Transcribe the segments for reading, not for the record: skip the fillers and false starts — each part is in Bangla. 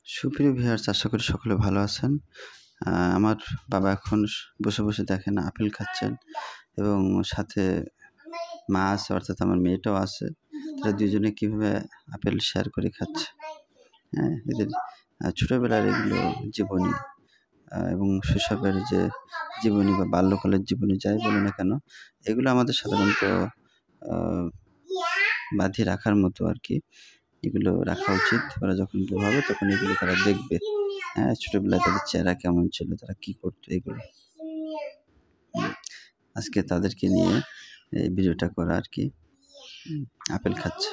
সুপ্রিয় ভিউয়ার্স, আশা করি সকলে ভালো আছেন। আমার বাবা এখন বসে, বসে দেখেন আপেল খাচ্ছেন এবং সাথে মা আছে, অর্থাৎ আমার মেয়েটাও আছে। তারা দুজনে কীভাবে আপেল শেয়ার করে খাচ্ছে। হ্যাঁ, এদের ছোটোবেলার এগুলো জীবনী এবং শৈশবের যে জীবনী বা বাল্যকালের জীবনী যাই বলি না কেন, এগুলো আমাদের সাধারণত বাঁধিয়ে রাখার মতো আরকি। এগুলো রাখা উচিত। ওরা যখন বড় হবে তখন এগুলো তারা দেখবে। হ্যাঁ, ছোটবেলায় তাদের চেহারা কেমন ছিল, তারা কি করতো এগুলো। আজকে তাদেরকে নিয়ে এই ভিডিওটা করা আরকি। আপেল খাচ্ছে।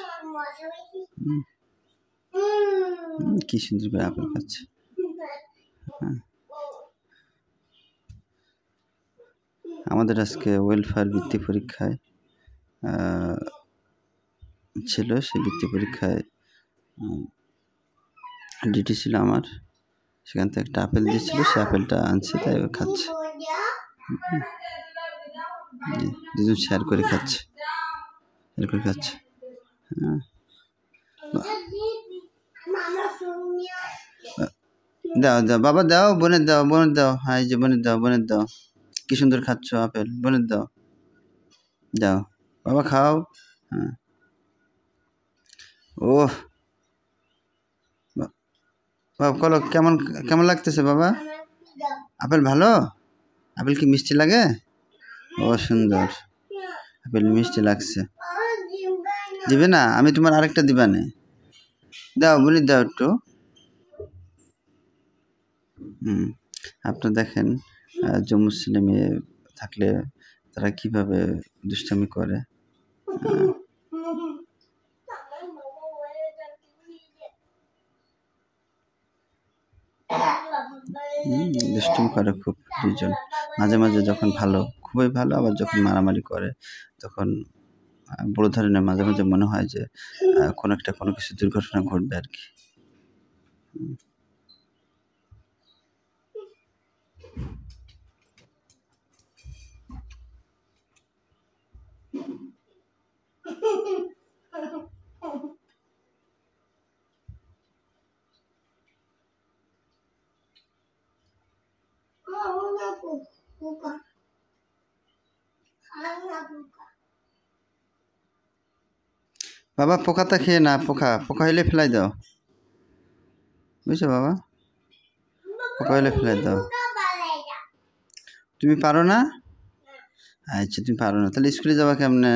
কি সুন্দর করে আপেল খাচ্ছে। হ্যাঁ। আমাদের আজকে ওয়েলফেয়ার বৃত্তি পরীক্ষায় ছিল। সেই বৃত্তি পরীক্ষায় ডিউটি ছিল আমার। সেখান থেকে একটা আপেল দিয়েছিল, সে আপেলটা আনছে, তাই ও খাচ্ছে। দুজন শেয়ার করে খাচ্ছে। হ্যাঁ, দাও দাও বাবা, দাও বোনের দাও, হ্যাঁ এই যে বোনের দাও। কি সুন্দর খাচ্ছ আপেল, বোনের দাও, দাও বাবা খাও। হ্যাঁ, ওহ বাবা বলো, কেমন লাগতেছে বাবা? আপেল ভালো? আপেল কি মিষ্টি লাগে? ও সুন্দর, আপেল মিষ্টি লাগছে। দিবে না? আমি তোমার আরেকটা দিবা নে, দাও বোনের দাও একটু। আপনারা দেখেন জম্মু ছেলে মেয়ে থাকলে তারা কিভাবে দুষ্টামি করে। দুষ্টুমি করে খুব দুইজন। মাঝে মাঝে যখন ভালো, খুবই ভালো, আবার যখন মারামারি করে তখন বড় ধরনের মাঝে মাঝে মনে হয় যে কোনো কিছু দুর্ঘটনা ঘটবে আর কি। বাবা পোকাটা খেয়ে না, পোকা হইলে ফেলাই দাও, বুঝছো বাবা? পোকা হইলে ফেলাই দাও। তুমি পারো না? আচ্ছা তুমি পারো না, তাহলে স্কুলে যাবা কেমনে?